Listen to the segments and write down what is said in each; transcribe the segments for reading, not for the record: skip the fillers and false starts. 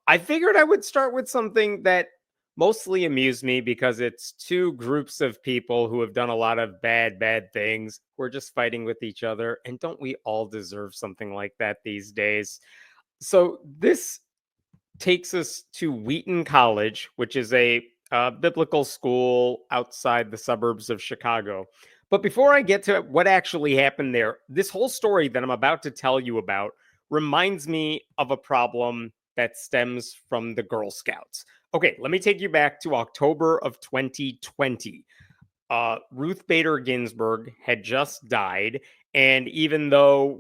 I figured I would start with something that mostly amused me because it's two groups of people who have done a lot of bad things. We're just fighting with each other. And don't we all deserve something like that these days? So this takes us to Wheaton College, which is a biblical school outside the suburbs of Chicago. But before I get to what actually happened there, this whole story that I'm about to tell you about reminds me of a problem that stems from the Girl Scouts. Okay, let me take you back to October of 2020. Ruth Bader Ginsburg had just died. And even though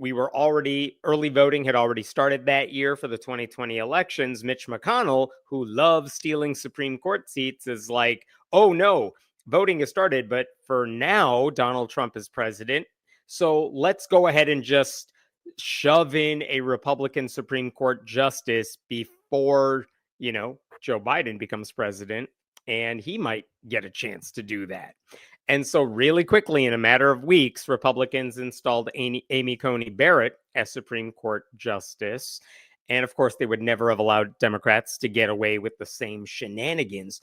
early voting had already started that year for the 2020 elections, Mitch McConnell, who loves stealing Supreme Court seats, is like, oh no, voting has started. But for now, Donald Trump is president. So let's go ahead and just shove in a Republican Supreme Court justice before, Joe Biden becomes president. And he might get a chance to do that. And so, really quickly, in a matter of weeks, Republicans installed Amy Coney Barrett as Supreme Court Justice. And of course, they would never have allowed Democrats to get away with the same shenanigans.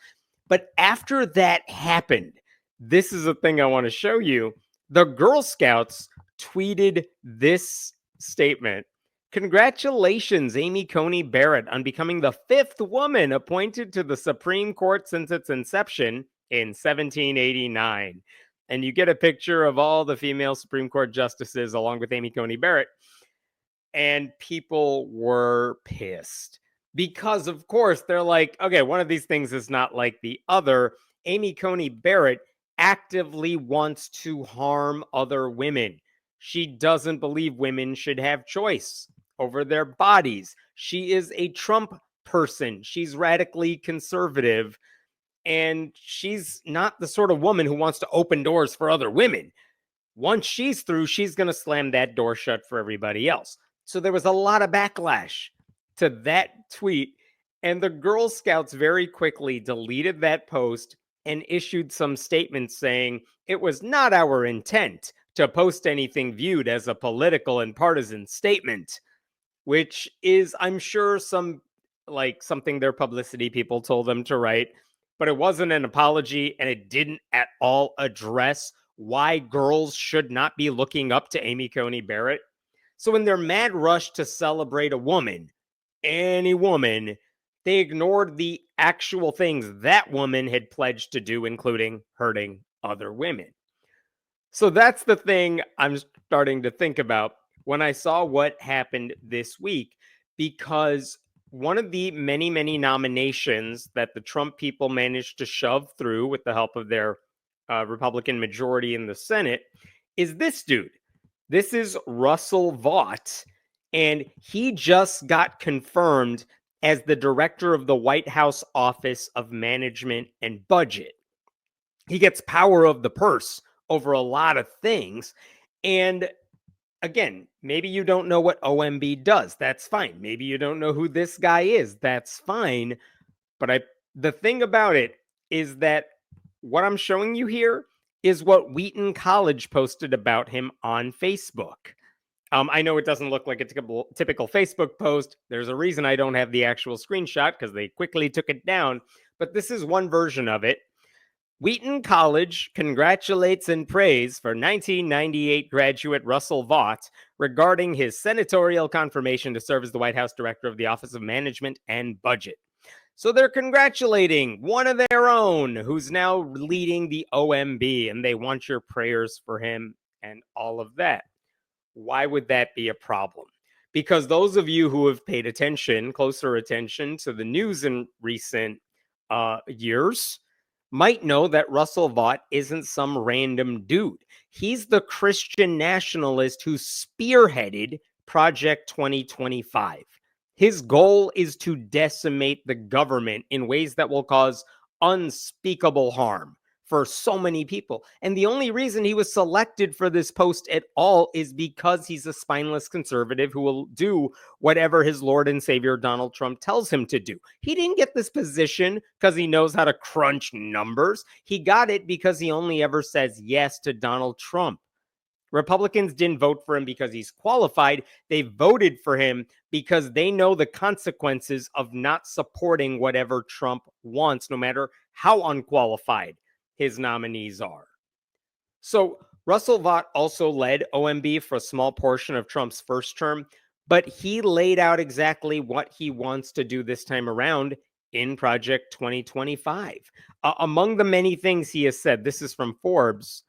But after that happened, this is a thing I want to show you. The Girl Scouts tweeted this statement. Congratulations, Amy Coney Barrett, on becoming the 5th woman appointed to the Supreme Court since its inception in 1789. And you get a picture of all the female Supreme Court justices along with Amy Coney Barrett. And people were pissed because, of course, they're like, okay, one of these things is not like the other. Amy Coney Barrett actively wants to harm other women. She doesn't believe women should have choice over their bodies. She is a Trump person. She's radically conservative. And she's not the sort of woman who wants to open doors for other women. Once she's through, she's going to slam that door shut for everybody else. So there was a lot of backlash to that tweet. And the Girl Scouts very quickly deleted that post and issued some statements saying it was not our intent to post anything viewed as a political and partisan statement, which is, I'm sure, something their publicity people told them to write. But it wasn't an apology, and it didn't at all address why girls should not be looking up to Amy Coney Barrett. So in their mad rush to celebrate a woman, any woman, they ignored the actual things that woman had pledged to do, including hurting other women. So that's the thing I'm starting to think about when I saw what happened this week, because one of the many nominations that the Trump people managed to shove through with the help of their Republican majority in the Senate is this dude. This is Russell Vought, and he just got confirmed as the director of the White House Office of Management and Budget. He gets power of the purse over a lot of things. And again, maybe you don't know what OMB does. That's fine. Maybe you don't know who this guy is. That's fine. But the thing about it is that what I'm showing you here is what Wheaton College posted about him on Facebook. I know it doesn't look like a typical Facebook post. There's a reason I don't have the actual screenshot because they quickly took it down. But this is one version of it. Wheaton College congratulates and praise for 1998 graduate Russell Vought regarding his senatorial confirmation to serve as the White House Director of the Office of Management and Budget. So they're congratulating one of their own who's now leading the OMB, and they want your prayers for him and all of that. Why would that be a problem? Because those of you who have paid closer attention to the news in recent years, might know that Russell Vought isn't some random dude. He's the Christian nationalist who spearheaded Project 2025. His goal is to decimate the government in ways that will cause unspeakable harm for so many people. And the only reason he was selected for this post at all is because he's a spineless conservative who will do whatever his Lord and Savior Donald Trump tells him to do. He didn't get this position because he knows how to crunch numbers. He got it because he only ever says yes to Donald Trump. Republicans didn't vote for him because he's qualified. They voted for him because they know the consequences of not supporting whatever Trump wants, no matter how unqualified his nominees are. So Russell Vought also led OMB for a small portion of Trump's first term, but he laid out exactly what he wants to do this time around in Project 2025. Among the many things he has said, this is from Forbes,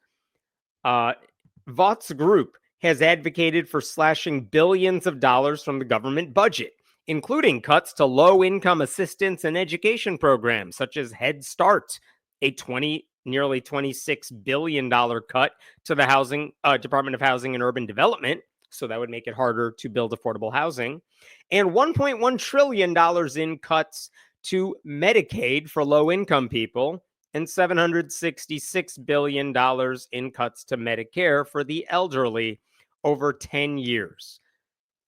Vaught's group has advocated for slashing billions of dollars from the government budget, including cuts to low-income assistance and education programs such as Head Start, a nearly $26 billion cut to the housing Department of Housing and Urban Development, so that would make it harder to build affordable housing, and $1.1 trillion in cuts to Medicaid for low-income people, and $766 billion in cuts to Medicare for the elderly over 10 years.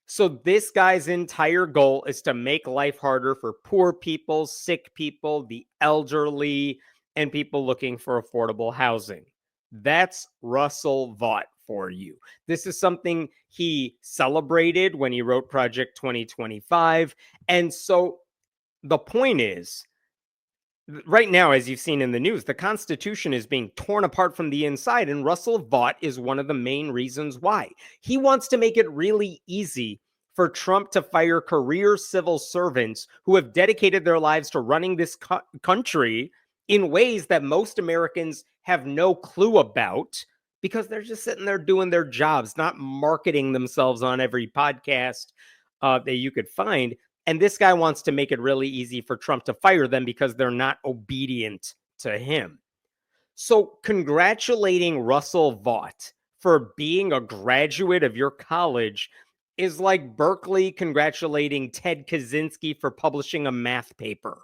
So this guy's entire goal is to make life harder for poor people, sick people, the elderly, and people looking for affordable housing. That's Russell Vought for you. This is something he celebrated when he wrote Project 2025. And so the point is, right now, as you've seen in the news, the Constitution is being torn apart from the inside, and Russell Vought is one of the main reasons why. He wants to make it really easy for Trump to fire career civil servants who have dedicated their lives to running this country in ways that most Americans have no clue about because they're just sitting there doing their jobs, not marketing themselves on every podcast that you could find. And this guy wants to make it really easy for Trump to fire them because they're not obedient to him. So congratulating Russell Vought for being a graduate of your college is like Berkeley congratulating Ted Kaczynski for publishing a math paper.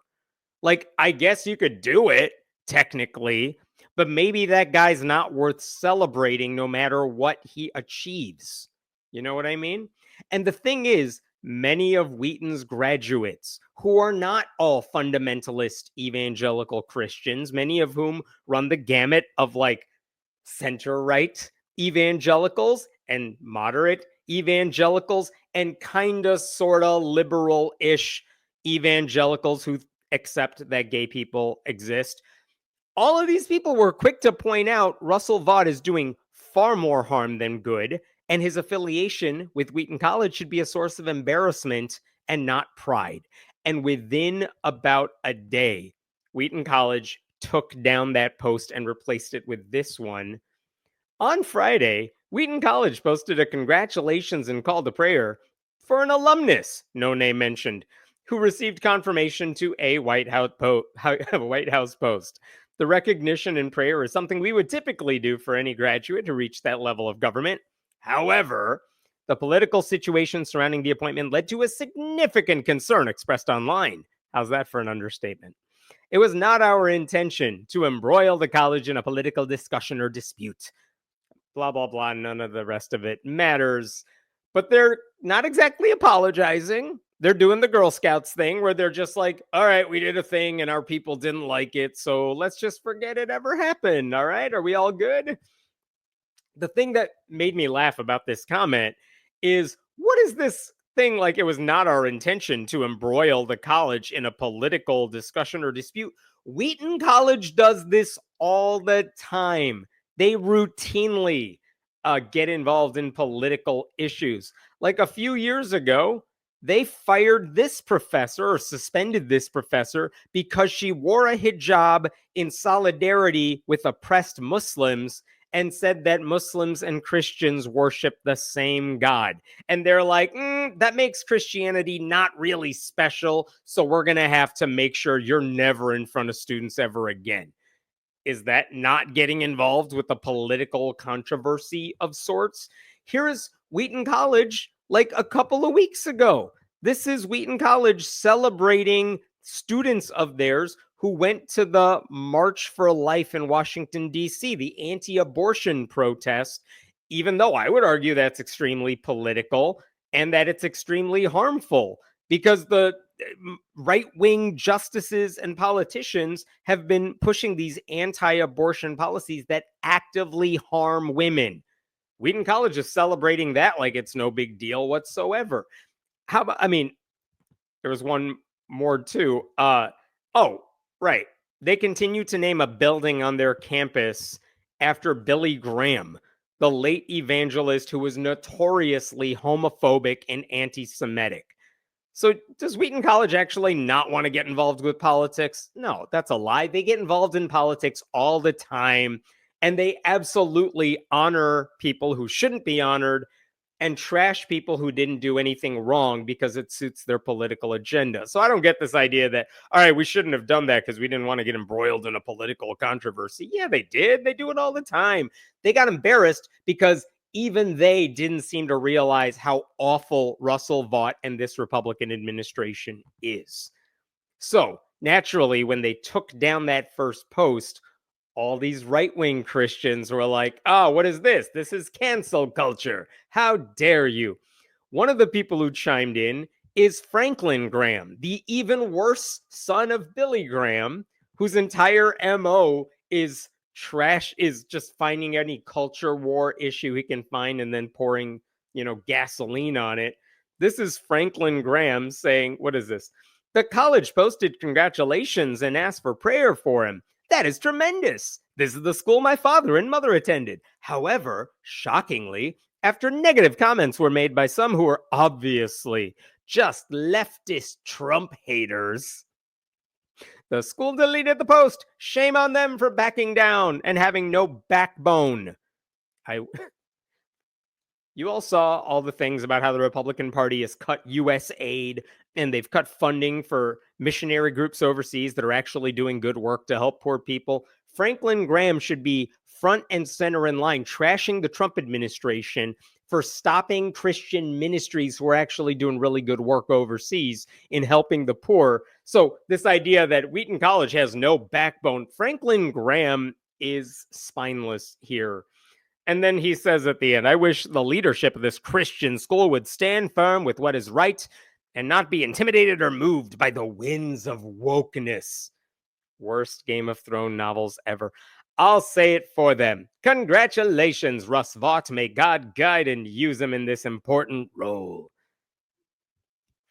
Like, I guess you could do it, technically, but maybe that guy's not worth celebrating no matter what he achieves. You know what I mean? And the thing is, many of Wheaton's graduates, who are not all fundamentalist evangelical Christians, many of whom run the gamut of like center-right evangelicals and moderate evangelicals and kind of sort of liberal-ish evangelicals who accept that gay people exist. All of these people were quick to point out Russell Vought is doing far more harm than good, and his affiliation with Wheaton College should be a source of embarrassment and not pride. And within about a day, Wheaton College took down that post and replaced it with this one. On Friday, Wheaton College posted a congratulations and call to prayer for an alumnus, no name mentioned, who received confirmation to a White House post. The recognition and prayer is something we would typically do for any graduate to reach that level of government. However, the political situation surrounding the appointment led to a significant concern expressed online. How's that for an understatement? It was not our intention to embroil the college in a political discussion or dispute. Blah, blah, blah. None of the rest of it matters. But they're not exactly apologizing. They're doing the Girl Scouts thing where they're just like, all right, we did a thing and our people didn't like it, so let's just forget it ever happened. All right, are we all good? The thing that made me laugh about this comment is, what is this thing like it was not our intention to embroil the college in a political discussion or dispute? Wheaton College does this all the time. They routinely get involved in political issues. Like a few years ago, they fired this professor or suspended this professor because she wore a hijab in solidarity with oppressed Muslims and said that Muslims and Christians worship the same God. And they're like, that makes Christianity not really special, so we're going to have to make sure you're never in front of students ever again. Is that not getting involved with a political controversy of sorts? Here is Wheaton College like a couple of weeks ago. This is Wheaton College celebrating students of theirs who went to the March for Life in Washington, D.C., the anti-abortion protest, even though I would argue that's extremely political and that it's extremely harmful because the right-wing justices and politicians have been pushing these anti-abortion policies that actively harm women. Wheaton College is celebrating that like it's no big deal whatsoever. How about, I mean, there was one more too. Oh, right. They continue to name a building on their campus after Billy Graham, the late evangelist who was notoriously homophobic and anti Semitic. So, does Wheaton College actually not want to get involved with politics? No, that's a lie. They get involved in politics all the time, and they absolutely honor people who shouldn't be honored and trash people who didn't do anything wrong because it suits their political agenda. So I don't get this idea that, all right, we shouldn't have done that because we didn't want to get embroiled in a political controversy. Yeah, they did. They do it all the time. They got embarrassed because even they didn't seem to realize how awful Russell Vought and this Republican administration is. So naturally, when they took down that first post, all these right-wing Christians were like, oh, what is this? This is cancel culture. How dare you? One of the people who chimed in is Franklin Graham, the even worse son of Billy Graham, whose entire MO is just finding any culture war issue he can find and then pouring, gasoline on it. This is Franklin Graham saying, what is this? The college posted congratulations and asked for prayer for him. That is tremendous. This is the school my father and mother attended. However, shockingly, after negative comments were made by some who were obviously just leftist Trump haters, the school deleted the post. Shame on them for backing down and having no backbone. You all saw all the things about how the Republican Party has cut U.S. aid and they've cut funding for missionary groups overseas that are actually doing good work to help poor people. Franklin Graham should be front and center in line, trashing the Trump administration for stopping Christian ministries who are actually doing really good work overseas in helping the poor. So this idea that Wheaton College has no backbone, Franklin Graham is spineless here. And then he says at the end, I wish the leadership of this Christian school would stand firm with what is right and not be intimidated or moved by the winds of wokeness. Worst Game of Thrones novels ever. I'll say it for them. Congratulations, Russ Vought. May God guide and use him in this important role.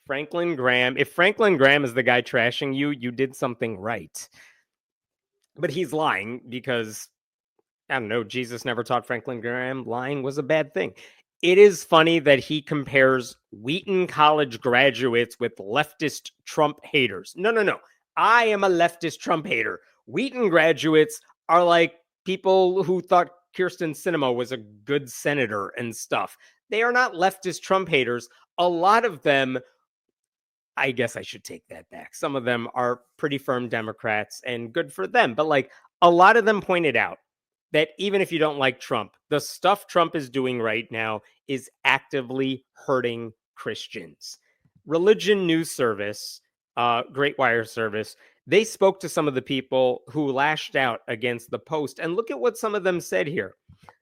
Franklin Graham. If Franklin Graham is the guy trashing you, you did something right. But he's lying because, I don't know, Jesus never taught Franklin Graham lying was a bad thing. It is funny that he compares Wheaton College graduates with leftist Trump haters. No. I am a leftist Trump hater. Wheaton graduates are like people who thought Kirsten Sinema was a good senator and stuff. They are not leftist Trump haters. A lot of them, I guess I should take that back. Some of them are pretty firm Democrats and good for them. But like a lot of them pointed out that even if you don't like Trump, the stuff Trump is doing right now is actively hurting Christians. Religion News Service, Great Wire Service, they spoke to some of the people who lashed out against the post. And look at what some of them said here.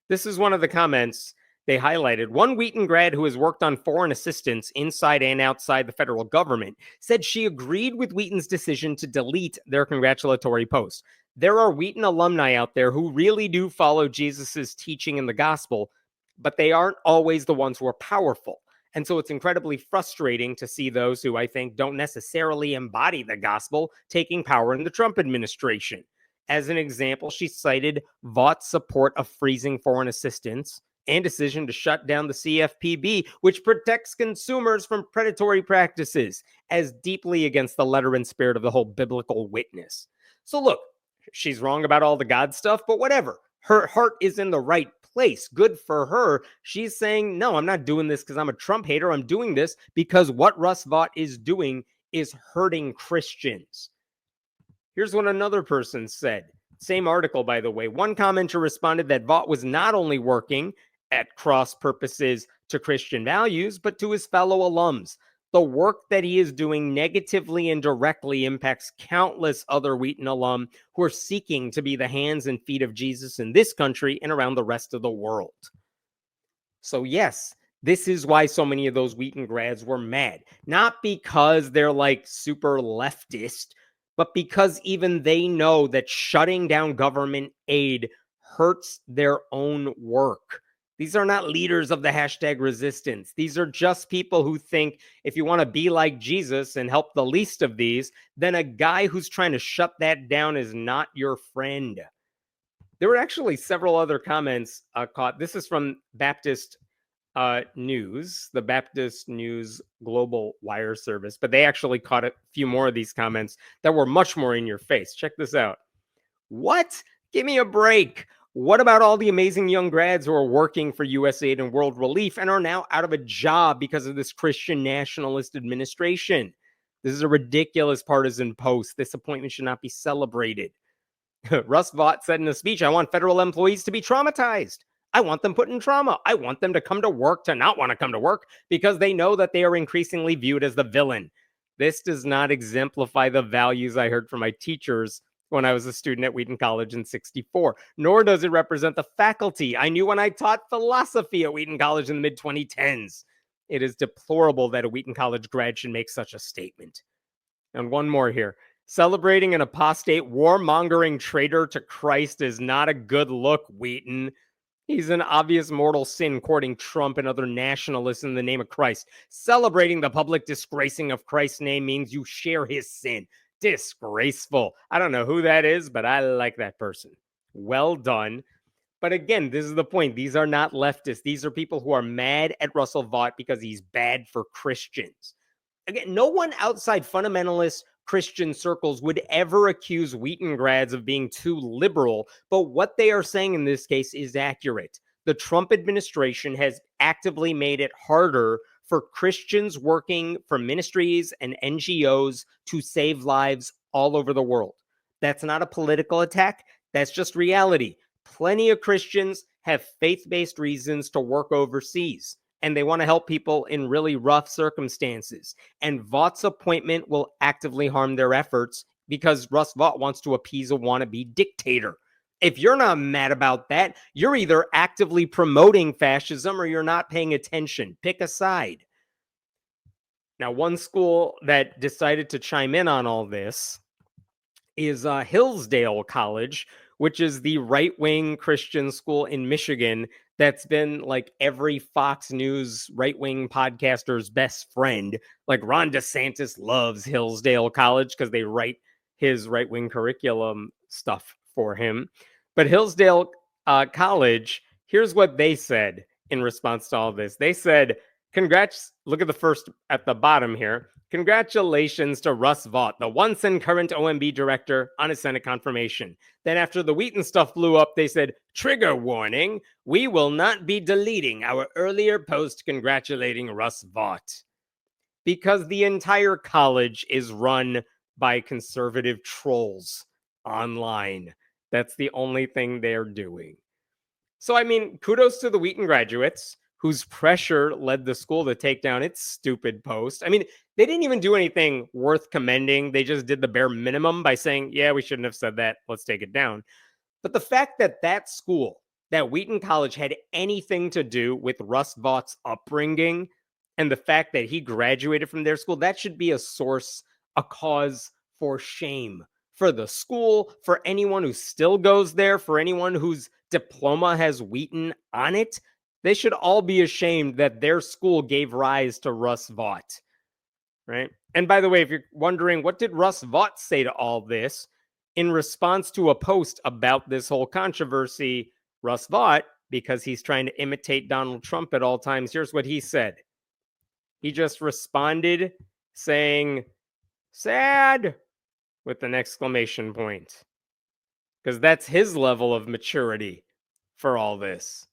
This is one of the comments they highlighted. One Wheaton grad who has worked on foreign assistance inside and outside the federal government said she agreed with Wheaton's decision to delete their congratulatory post. There are Wheaton alumni out there who really do follow Jesus's teaching in the gospel, but they aren't always the ones who are powerful. And so it's incredibly frustrating to see those who I think don't necessarily embody the gospel taking power in the Trump administration. As an example, she cited Vaught's support of freezing foreign assistance and decision to shut down the CFPB, which protects consumers from predatory practices, as deeply against the letter and spirit of the whole biblical witness. So look, she's wrong about all the God stuff, but whatever. Her heart is in the right place. Good for her. She's saying, no, I'm not doing this because I'm a Trump hater. I'm doing this because what Russ Vought is doing is hurting Christians. Here's what another person said. Same article, by the way. One commenter responded that Vought was not only working at cross purposes to Christian values, but to his fellow alums. The work that he is doing negatively and directly impacts countless other Wheaton alum who are seeking to be the hands and feet of Jesus in this country and around the rest of the world. So yes, this is why so many of those Wheaton grads were mad. Not because they're like super leftist, but because even they know that shutting down government aid hurts their own work. These are not leaders of the hashtag resistance. These are just people who think if you want to be like Jesus and help the least of these, then a guy who's trying to shut that down is not your friend. There were actually several other comments caught. This is from Baptist News, the Baptist News Global Wire Service, but they actually caught a few more of these comments that were much more in your face. Check this out. What? Give me a break. What about all the amazing young grads who are working for USAID and World Relief and are now out of a job because of this Christian Nationalist administration? This is a ridiculous partisan post. This appointment should not be celebrated. Russ Vought said in a speech, I want federal employees to be traumatized. I want them put in trauma. I want them to come to work to not want to come to work because they know that they are increasingly viewed as the villain. This does not exemplify the values I heard from my teachers when I was a student at Wheaton College in '64, nor does it represent the faculty I knew when I taught philosophy at Wheaton College in the mid-2010s. It is deplorable that a Wheaton College grad should make such a statement. And one more here. Celebrating an apostate, warmongering traitor to Christ is not a good look, Wheaton. He's an obvious mortal sin courting Trump and other nationalists in the name of Christ. Celebrating the public disgracing of Christ's name means you share his sin. Disgraceful. I don't know who that is, but I like that person. Well done. But again, this is the point. These are not leftists. These are people who are mad at Russell Vought because he's bad for Christians. Again, no one outside fundamentalist Christian circles would ever accuse Wheaton grads of being too liberal, but what they are saying in this case is accurate. The Trump administration has actively made it harder for Christians working for ministries and NGOs to save lives all over the world. That's not a political attack. That's just reality. Plenty of Christians have faith-based reasons to work overseas, and they want to help people in really rough circumstances. And Vaught's appointment will actively harm their efforts because Russ Vought wants to appease a wannabe dictator. If you're not mad about that, you're either actively promoting fascism or you're not paying attention. Pick a side. Now, one school that decided to chime in on all this is Hillsdale College, which is the right-wing Christian school in Michigan that's been like every Fox News right-wing podcaster's best friend. Like Ron DeSantis loves Hillsdale College because they write his right-wing curriculum stuff for him. But Hillsdale College, here's what they said in response to all this. They said, congrats, look at the first at the bottom here. Congratulations to Russ Vought, the once and current OMB director, on his Senate confirmation. Then after the Wheaton stuff blew up, they said, trigger warning, we will not be deleting our earlier post congratulating Russ Vought. Because the entire college is run by conservative trolls online. That's the only thing they're doing. So, I mean, kudos to the Wheaton graduates whose pressure led the school to take down its stupid post. I mean, they didn't even do anything worth commending. They just did the bare minimum by saying, yeah, we shouldn't have said that. Let's take it down. But the fact that that school, that Wheaton College, had anything to do with Russ Vaught's upbringing and the fact that he graduated from their school, that should be a source, a cause for shame for the school, for anyone who still goes there, for anyone whose diploma has Wheaton on it. They should all be ashamed that their school gave rise to Russ Vought, right? And by the way, if you're wondering, what did Russ Vought say to all this? In response to a post about this whole controversy, Russ Vought, because he's trying to imitate Donald Trump at all times, here's what he said. He just responded saying, sad, with an exclamation point. Because that's his level of maturity for all this.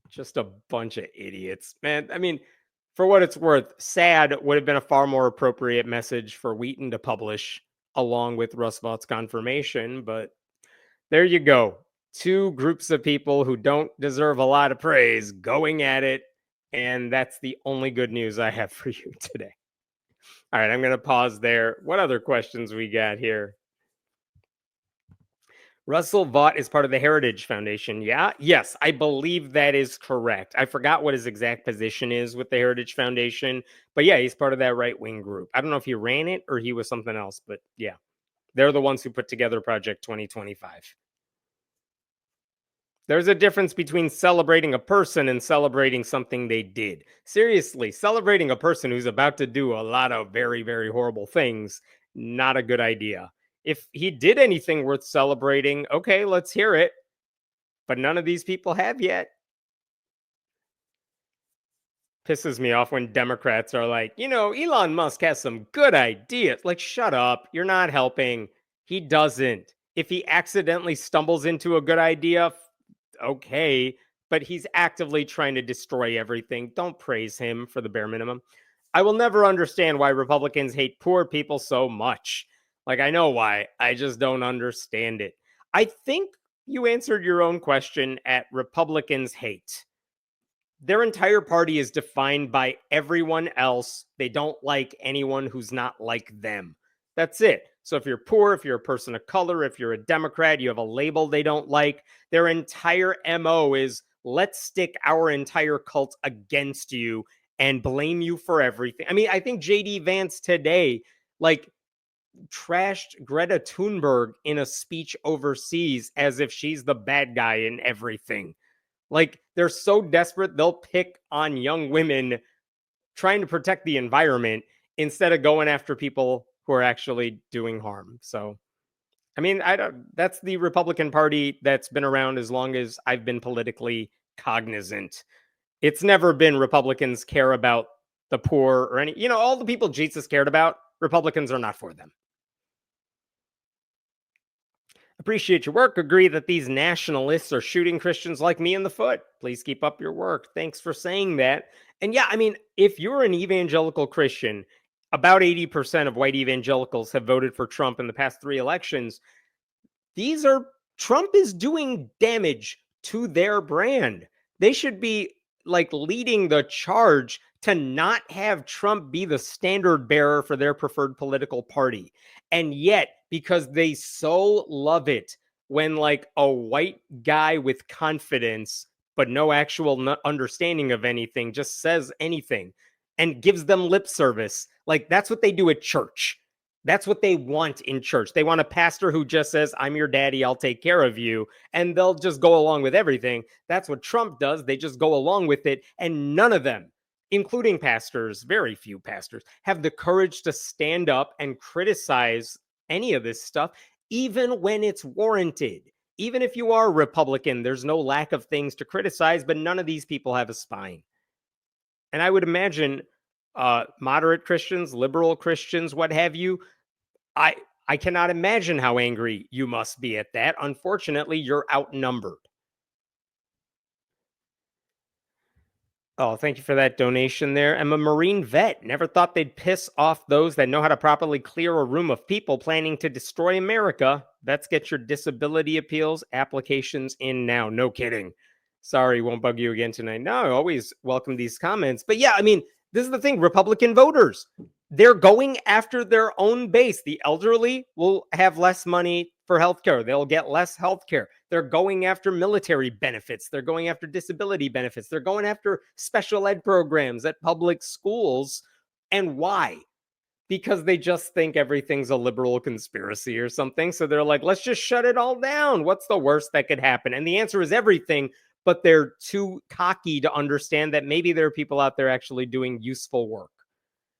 Just a bunch of idiots, man. I mean, for what it's worth, sad would have been a far more appropriate message for Wheaton to publish along with Russ Vaught's confirmation. But there you go. Two groups of people who don't deserve a lot of praise going at it. And that's the only good news I have for you today. All right, I'm going to pause there. What other questions we got here? Russell Vought is part of the Heritage Foundation. Yeah? Yes, I believe that is correct. I forgot what his exact position is with the Heritage Foundation. But yeah, he's part of that right-wing group. I don't know if he ran it or he was something else. But yeah, they're the ones who put together Project 2025. There's a difference between celebrating a person and celebrating something they did. Seriously, celebrating a person who's about to do a lot of very, very horrible things, not a good idea. If he did anything worth celebrating, okay, let's hear it. But none of these people have yet. Pisses me off when Democrats are like, Elon Musk has some good ideas. Like, shut up. You're not helping. He doesn't. If he accidentally stumbles into a good idea, okay, but he's actively trying to destroy everything. Don't praise him for the bare minimum. I will never understand why Republicans hate poor people so much. Like, I know why. I just don't understand it. I think you answered your own question at Republicans hate. Their entire party is defined by everyone else. They don't like anyone who's not like them. That's it. So if you're poor, if you're a person of color, if you're a Democrat, you have a label they don't like, their entire MO is let's stick our entire cult against you and blame you for everything. I mean, I think JD Vance today, like, trashed Greta Thunberg in a speech overseas as if she's the bad guy in everything. Like, they're so desperate, they'll pick on young women trying to protect the environment instead of going after people who are actually doing harm. So, I mean, I don't, that's the Republican Party that's been around as long as I've been politically cognizant. It's never been Republicans care about the poor or all the people Jesus cared about, Republicans are not for them. Appreciate your work. Agree that these nationalists are shooting Christians like me in the foot. Please keep up your work. Thanks for saying that. And yeah, I mean, if you're an evangelical Christian, about 80% of white evangelicals have voted for Trump in the past 3 elections. Trump is doing damage to their brand. They should be like leading the charge to not have Trump be the standard bearer for their preferred political party. And yet, because they so love it when like a white guy with confidence, but no actual understanding of anything, just says anything and gives them lip service, like that's what they do at church. That's what they want in church. They want a pastor who just says, I'm your daddy, I'll take care of you. And they'll just go along with everything. That's what Trump does. They just go along with it. And none of them, including pastors, very few pastors, have the courage to stand up and criticize any of this stuff, even when it's warranted. Even if you are Republican, there's no lack of things to criticize, but none of these people have a spine. And I would imagine moderate Christians, liberal Christians, what have you, I cannot imagine how angry you must be at that. Unfortunately, you're outnumbered. Oh, thank you for that donation there. I'm a Marine vet. Never thought they'd piss off those that know how to properly clear a room of people planning to destroy America. Vets, get your disability appeals applications in now. No kidding. Sorry, won't bug you again tonight. No, I always welcome these comments. But yeah, I mean, this is the thing. Republican voters, they're going after their own base. The elderly will have less money for healthcare. They'll get less healthcare. They're going after military benefits. They're going after disability benefits. They're going after special ed programs at public schools. And why? Because they just think everything's a liberal conspiracy or something. So they're like, let's just shut it all down. What's the worst that could happen? And the answer is everything, but they're too cocky to understand that maybe there are people out there actually doing useful work.